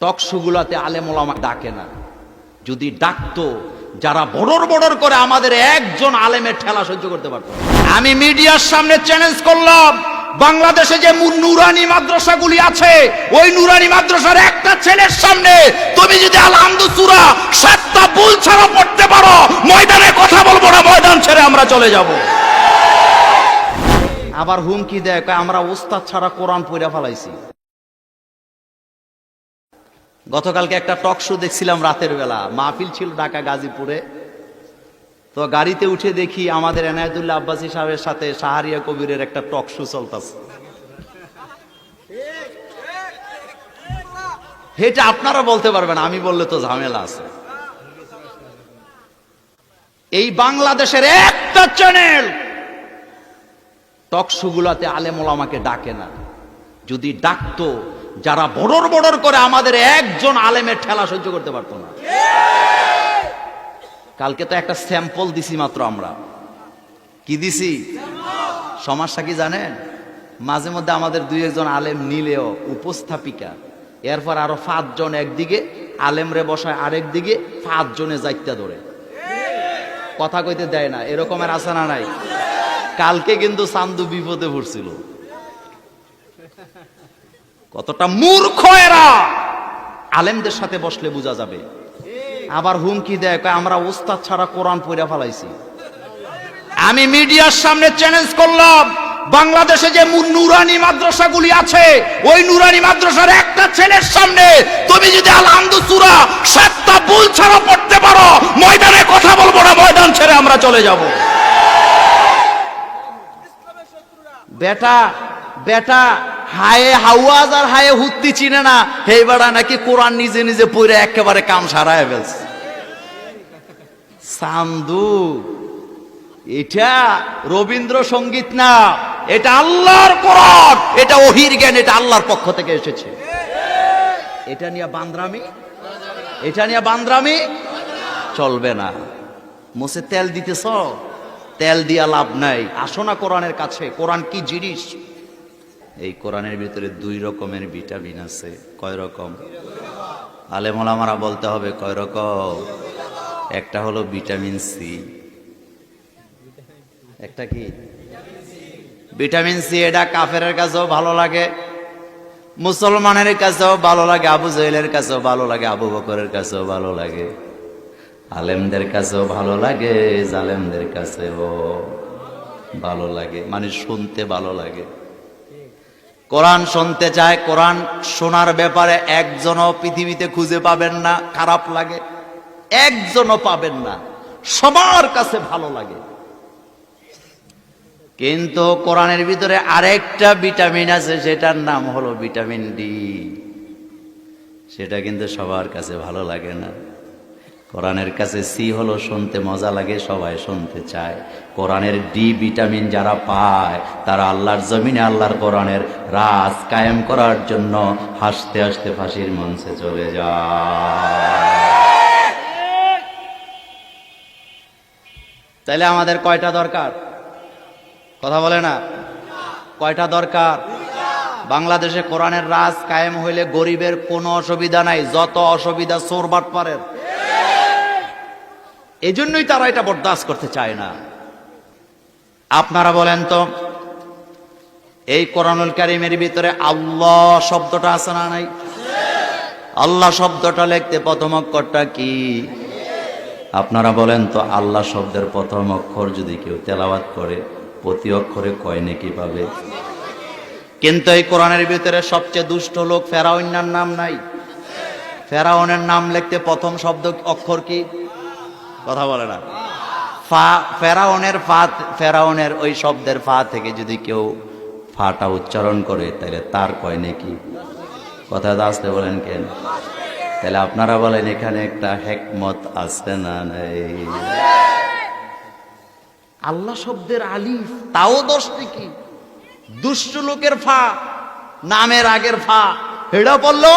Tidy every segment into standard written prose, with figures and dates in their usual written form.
টকশোগুলাতে আলেম ওলামা ডাকে না। যদি ডাকতো, যারা বড়র বড়র করে আমাদের একজন আলেমের ঠেলা সহ্য করতে পারতো। আমি মিডিয়ার সামনে চ্যালেঞ্জ করলাম, বাংলাদেশে যে নুরানি মাদ্রাসাগুলি আছে, ওই নুরানি মাদ্রাসার একটা ছেলের সামনে তুমি যদি আল-হামদু সূরা 7টা ভুল ছাড়া পড়তে পারো, ময়দানে কথা বলবো না, ময়দান ছেড়ে আমরা চলে যাব। আবার হুমকি দেয়, আমরা ওস্তাদ ছাড়া কোরআন পড়া ফেলাইছি। গতকালকে একটা টক শো দেখছিলাম রাতের বেলা, মাহফিল ছিল ঢাকা গাজীপুরে। তো গাড়িতে উঠে দেখি আমাদের এনায়েতুল্লাহ আব্বাসী সাহেবের সাথে শাহরিয়া কবিরের একটা টক শো চলতেছে। এটা আপনারা বলতে পারবেন, আমি বললে তো ঝামেলা আছে। এই বাংলাদেশের একটা চ্যানেল টক শো গুলাতে আলেম ওলামাকে ডাকে না। যদি ডাকতো, যারা বড়র বড়র করে আমাদের একজন আলেমের ঠেলা সহ্য করতে পারতো না। কালকে তো একটা স্যাম্পল দিছি মাত্র। আমরা কি দিছি? সমস্যা কি জানেন? মাঝে মধ্যে আমাদের দুই একজন আলেম নিলেও উপস্থাপিকা, এরপর আরো 5 জন একদিকে, আলেমরে বসায় আরেক দিকে, 5 জনে যাইতে ধরে কথা কইতে দেয় না। এরকমের আছে না নাই? কালকে কিন্তু চান্দু বিপদে পড়ছিল। কতটা মূর্খ এরা, আলেমদের সাথে বসলে বোঝা যাবে। আবার হুমকি দেয়, আমরা ওস্তাদ ছাড়া কোরআন পড়া ফেলাইছি। আমি মিডিয়ার সামনে চ্যালেঞ্জ করলাম, বাংলাদেশে যে নুরানি মাদ্রাসাগুলি আছে, ওই নুরানি মাদ্রাসার একটা ছেলের সামনে তুমি যদি আল-হামদু সূরা 7টা ভুল ছাড়া পড়তে পারো, ময়দানে কথা বলবো না, ময়দান ছেড়ে আমরা চলে যাব। বেটা বেটা হায়ে হাওয়াজ আর হায়ে হুত্তি চিনে না, হেই বেড়া নাকি কোরআন নিজে নিজে পড়ে একেবারে কাম সারায় ফেলছে। চান্দু, এটা রবীন্দ্রসঙ্গীত না, এটা আল্লাহর কোরআন, এটা ওহির জ্ঞান, এটা আল্লাহর পক্ষ থেকে এসেছে। এটা নিয়ে বান্দরামি চলবে না। মুছে তেল দিতেছ, তেল দিয়া লাভ নাই। আসো না কোরআনের কাছে। কোরআন কি জিনিস? এই কোরআনের ভিতরে 2 রকমের ভিটামিন আছে। কয় রকম? আলেম ওলামারা বলতে হবে কয় রকম? একটা হলো ভিটামিন সি। একটা কি? Vitamin C. এটা কাফেরের কাছেও ভালো লাগে, মুসলমানের কাছেও ভালো লাগে, আবু জাহেলের কাছেও ভালো লাগে, আবু বকরের কাছেও ভালো লাগে, আলেমদের কাছেও ভালো লাগে, জালেমদের কাছেও ভালো লাগে। মানে শুনতে ভালো লাগে। কোরআন শুনতে চায়, কোরআন শোনার ব্যাপারে একজনও পৃথিবীতে খুঁজে পাবেন না খারাপ লাগে, একজনও পাবেন না, সবার কাছে ভালো লাগে। কিন্তু কোরআনের ভিতরে আরেকটা ভিটামিন আছে, সেটার নাম হলো ভিটামিন ডি। সেটা কিন্তু সবার কাছে ভালো লাগে না। কোরআনের কাছে সি হলো শুনতে মজা লাগে, সবাই শুনতে চায়। কোরআনের ডি ভিটামিন যারা পায়, তারা আল্লাহর জমিনে আল্লাহর কোরআনের রাজ কায়েম করার জন্য হাসতে হাসতে ফাঁসির মঞ্চে চলে যায়। তাইলে আমাদের কয়টা দরকার? কথা বলে না, কয়টা দরকার? বাংলাদেশে কোরআনের রাজ কায়েম হইলে গরিবের কোনো অসুবিধা নাই, যত অসুবিধা চোর বাটপারের। এই জন্যই তারা এটা বরদাস্ত করতে চায় না। আপনারা বলেন তো, এই কোরআনুল কারীমের ভিতরে আল্লাহ শব্দটা আছে না নাই? আল্লাহ শব্দটা লিখতে প্রথম অক্ষরটা কি? আপনারা বলেন তো, আল্লাহ শব্দের প্রথম অক্ষর যদি কেউ তেলাওয়াত করে, প্রতি অক্ষরে কয় নেকি পাবে? কিন্তু এই কোরআনের ভিতরে সবচেয়ে দুষ্ট লোক ফেরাউনের নাম নাই? ফেরাউনের নাম লিখতে প্রথম শব্দ অক্ষর কি? কথা বলে না। ফেরাউনের ওই শব্দের ফা থেকে যদি কেউ ফাটা উচ্চারণ করে, তাহলে তার কয় নাকি? কথা আসতে বলেন কেন? তাহলে আপনারা বলেন, এখানে একটা হিকমত আছে না নাই? আল্লাহ শব্দের আলিফ তাও 10 কি? দুষ্ট লোকের ফা, নামের আগের ফা, হেডা পড়লো,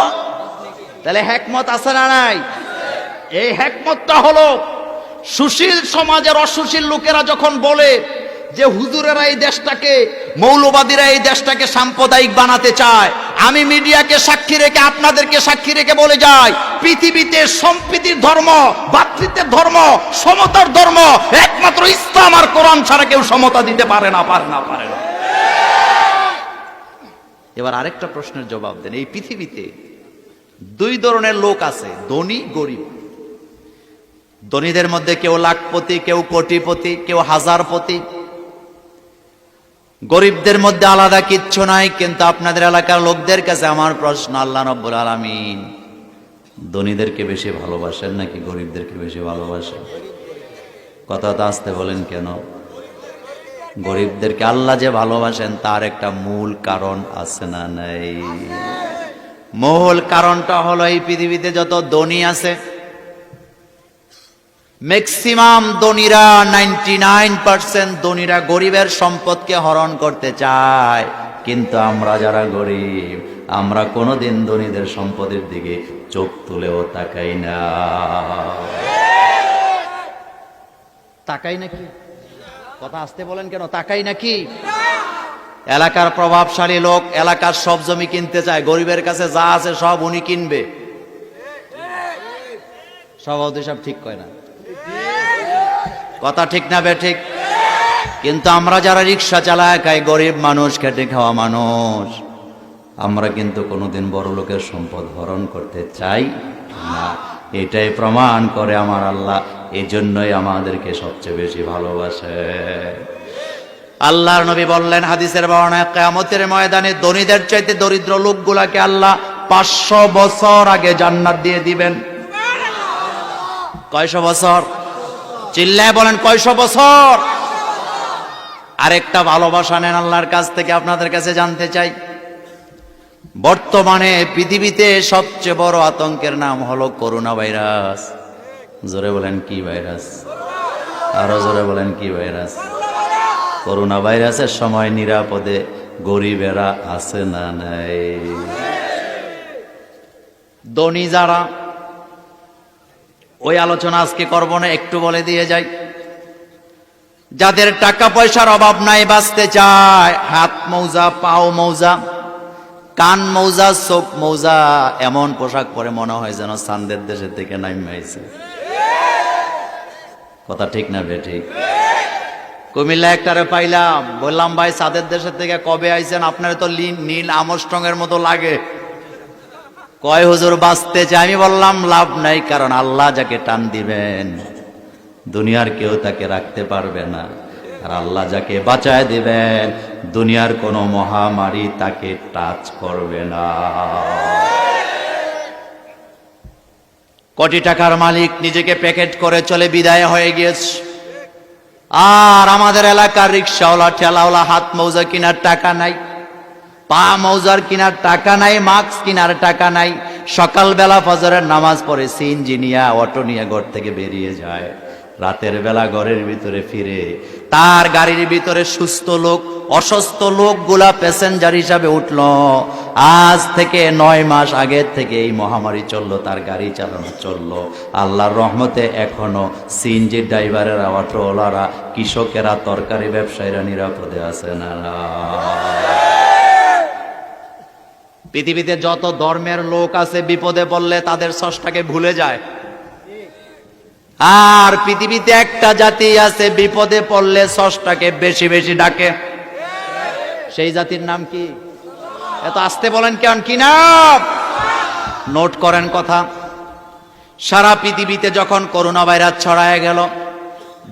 তাহলে হিকমত আছে না নাই? এই হিকমতটা হলো, সুশীল সমাজের অসুশীল লোকেরা যখন বলে যে হুজুরেরা এই দেশটাকে, মৌলবাদীরা এই দেশটাকে সাম্প্রদায়িক বানাতে চায়, আমি মিডিয়াকে সাক্ষী রেখে, আপনাদেরকে সাক্ষী রেখে বলে যাই, পৃথিবীতে সম্প্রীতির ধর্ম, ভ্রাতৃত্বের ধর্ম, সমতার ধর্ম একমাত্র ইসলাম আর কোরআন ছাড়া কেউ সমতা দিতে পারে না। এবার আরেকটা প্রশ্নের জবাব দেন। এই পৃথিবীতে দুই ধরনের লোক আছে, ধনী গরিব। ধনীদের মধ্যে কেউ লাখপতি, কেউ কোটিপতি, কেউ হাজারপতি। গরিবদের মধ্যে আলাদা কিচ্ছু নাই। কিন্তু আপনাদের এলাকার লোকদের কাছে আমার প্রশ্ন, আল্লাহ রাব্বুল আলামিন ধনীদেরকে বেশি ভালোবাসেন নাকি গরিবদেরকে বেশি ভালোবাসেন? কথাটা আসতে বলেন কেন? গরিবদেরকে আল্লাহ যে ভালোবাসেন তার একটা মূল কারণ আছে না নাই? মূল কারণটা হলো, এই পৃথিবীতে যত ধনী আছে, ম্যাক্সিমাম ধনীরা, 99% ধনীরা গরিবের সম্পদকে হরণ করতে চায়। কিন্তু আমরা যারা গরিব, আমরা কোনোদিন ধনীদের সম্পদের দিকে চোখ তুলেও তাকাই না। তাকাই নাকি? কথা আসতে বলেন কেন? তাকাই নাকি? এলাকার প্রভাবশালী লোক এলাকার সব জমি কিনতে চায়, গরিবের কাছে যা আছে সব উনি কিনবে। সভাপতি সব ঠিক কয় না? কথা ঠিক না বেঠিক? কিন্তু আমরা যারা রিক্সা চালায় খাই, গরিব মানুষ, খেটে খাওয়া মানুষ, আমরা কিন্তু কোনোদিন বড় লোকের সম্পদ হরণ করতে চাই না। এটাই প্রমাণ করে আমার আল্লাহ এই জন্যই আমাদেরকে সবচেয়ে বেশি ভালোবাসে। আল্লাহর নবী বললেন হাদিসের বর্ণনায়, কিয়ামতের ময়দানে ধনীদের চাইতে দরিদ্র লোকগুলাকে আল্লাহ 500 বছর আগে জান্নাত দিয়ে দিবেন। কয়শো বছর? চিল্লায় বলেন, কয়শো বছর? আরেকটা ভালোবাসা নেন আল্লাহর কাছ থেকে, আপনাদের কাছে জানতে চাই। বর্তমানে পৃথিবীতে সবচেয়ে বড় আতঙ্কের নাম হলো করোনা ভাইরাস। জোরে বলেন কি ভাইরাস? আরো জোরে বলেন কি ভাইরাস? করোনা ভাইরাসের সময় নিরাপদে গরিবেরা আছে না নাই? ধনী যারা, ওই আলোচনা আজকে করব না, একটু বলে দিয়ে যাই। যাদের টাকা পয়সার অভাব নাই, বাঁচতে চায়, হাত মৌজা, পাও মৌজা, কান মৌজা, চোখ মৌজা, এমন পোশাক পরে মনে হয় যেন চাঁদের দেশের থেকে নাইমে আইছে। কথা ঠিক না বেঠিক? কুমিল্লা একটারে পাইলাম, বললাম ভাই চাঁদের দেশের থেকে কবে আইছেন? আপনার তো নীল আমস্ট্রং এর মতো লাগে। কয় হুজুর বাঁচতে চাই। আমি বললাম লাভ নাই, কারণ আল্লাহ যাকে টান দিবেন দুনিয়ার কেউ তাকে রাখতে পারবে না। আর আল্লাহ যাকে বাঁচায় দিবেন দুনিয়ার কোনো মহামারী তাকে টাচ করবে না। কোটি টাকার মালিক নিজেকে প্যাকেট করে চলে বিদায় হয়ে গিয়েছে, আর আমাদের এলাকার রিক্সাওয়ালা, ঠেলাওয়ালা হাত মৌজা কেনার টাকা নাই, পা মৌজার কেনার টাকা নাই, মাস্ক কেনার টাকা নাই। সকালবেলা ফজরের নামাজ পড়ে সিএনজি নিয়ে, অটো নিয়ে ঘর থেকে বেরিয়ে যায়, রাতের বেলা ঘরের ভিতরে ফিরে তার গাড়ির ভিতরে সুস্থ লোক, অসুস্থ লোকগুলা প্যাসেঞ্জার হিসাবে উঠলো। আজ থেকে 9 মাস আগের থেকে এই মহামারী চললো, তার গাড়ি চালানো চললো। আল্লাহর রহমতে এখনো সিএনজি ড্রাইভারেরা, অটোওয়ালারা, কৃষকেরা, তরকারি ব্যবসায়ীরা নিরাপদে আছে না? পৃথিবীতে যত ধর্মের লোক আছে বিপদে পড়লে তাদের স্রষ্টাকে ভুলে যায়। আর পৃথিবীতে একটা জাতি আছে বিপদে পড়লে স্রষ্টাকে বেশি বেশি ডাকে। সেই জাতির নাম কি? এত আসতে বলেন কেন? কি নাম? নোট করেন কথা। সারা পৃথিবীতে যখন করোনা ভাইরাস ছড়ায় গেল,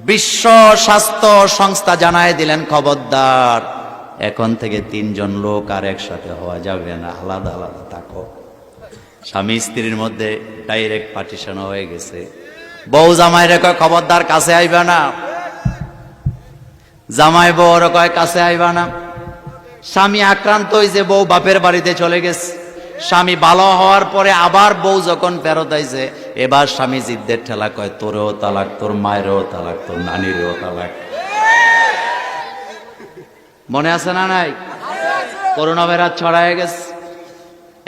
বিশ্ব স্বাস্থ্য সংস্থা জানায় দিলেন, খবরদার, এখন থেকে 3 জন লোক আর একসাথে হওয়া যাবে না, আলাদা আলাদা থাকো। স্বামী স্ত্রীর মধ্যে ডাইরেক্ট পার্টিশন হয়ে গেছে। বউ জামাইরে কয় খবরদার কাছে আইবা না, জামাই বউরে কয় কাছে আইবা না। স্বামী আক্রান্ত হয়েছে, বউ বাপের বাড়িতে চলে গেছে। স্বামী ভালো হওয়ার পরে আবার বউ যখন ফেরত আইছে, এবার স্বামী জিদ্দের ঠেলা কয় তোরেও তালাক, তোর মায়েরও তালাক, তোর নানিরও তালাক। মনে আছে না নাই? করোনা ভাইরাস ছড়ায় গেছে,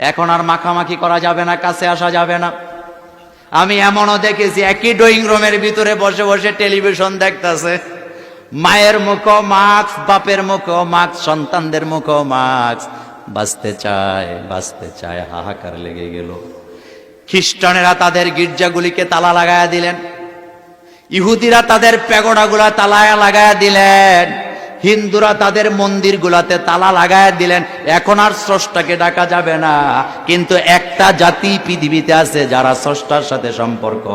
এখন আর মাখামাখি করা যাবে না, কাছে আসা যাবে না। আমি এমনও দেখেছি একই ড্রয়িং রুমের ভিতরে বসে বসে টেলিভিশন দেখতেছে, মায়ের মুখও মাস্ক, বাপের মুখও মাস্ক, সন্তানদের মুখও মাস্ক। বাঁচতে চায়, হাহাকার লেগে গেল। খ্রিস্টানেরা তাদের গির্জাগুলিকে তালা লাগায়া দিলেন, ইহুদিরা তাদের প্যাগোডাগুলা তালা লাগায়া দিলেন, হিন্দুরা তাদের মন্দিরগুলাতে তালা লাগায়া দিলেন। এখন আর স্রষ্টাকে ডাকা যাবে না। কিন্তু একটা জাতি পৃথিবীতে আছে যারা স্রষ্টার সাথে সম্পর্ক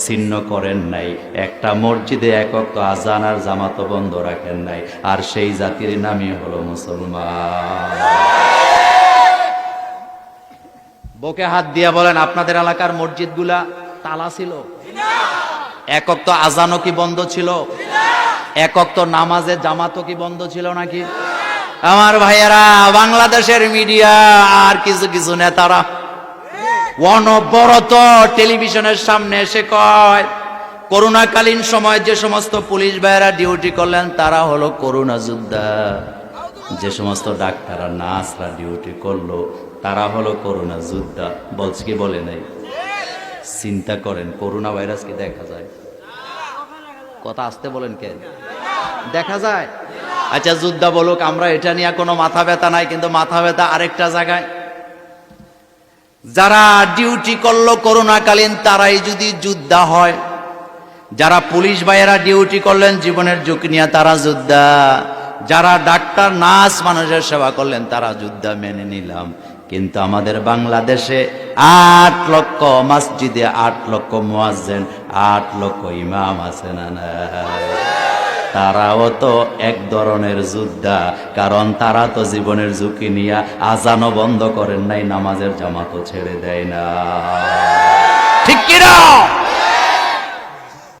ছিন্ন করেন নাই, একটা মসজিদে এক ওয়াক্ত আযান আর জামাত বন্ধ রাখেন নাই, আর সেই জাতির নামই হলো মুসলমান। বুকে হাত দিয়া বলেন, আপনাদের এলাকার মসজিদগুলা তালা ছিল? এক ওয়াক্ত আযানও কি বন্ধ ছিল? এক ওয়াক্ত নামাজে জামাতও কি বন্ধ ছিল নাকি? আমার ভাইয়েরা, বাংলাদেশের মিডিয়া আর কিছু কিছু নেতারা অনবরত টেলিভিশনের সামনে এসে কয়, করোনাকালীন সময় যে সমস্ত পুলিশ ভাইয়েরা ডিউটি করলেন তারা হলো করোনা যোদ্ধা, যে সমস্ত ডাক্তাররা নার্সরা ডিউটি করলো তারা হলো করোনা যোদ্ধা। বলছে কি বলে নাই? চিন্তা করেন, করোনা ভাইরাস কি দেখা যায়? কথা আসতে বলেন কেন? দেখা যায়? আচ্ছা যোদ্ধা বলুক, আমরা এটা নিয়ে কোনো মাথা ব্যথা নাই, কিন্তু মাথা ব্যথা আরেকটা জায়গায়। যারা ডিউটি করলো করোনাকালীন তারাই যদি যোদ্ধা হয়, যারা পুলিশ ভাইয়েরা ডিউটি করলেন জীবনের ঝুঁকি নিয়ে তারা যোদ্ধা, যারা ডাক্তার নার্স মানুষের সেবা করলেন তারা যোদ্ধা, মেনে নিলাম। কিন্তু আমাদের বাংলাদেশে 8 লক্ষ মসজিদে 8 লক্ষ মুয়াজ্জিন, 8 লক্ষ ইমাম আছে না? তারাও তো এক ধরনের যোদ্ধা, কারণ তারা তো জীবনের ঝুঁকি নিয়ে আযানও বন্ধ করেন নাই, নামাজের জামাতও ছেড়ে দেয় না। ঠিক কিনা?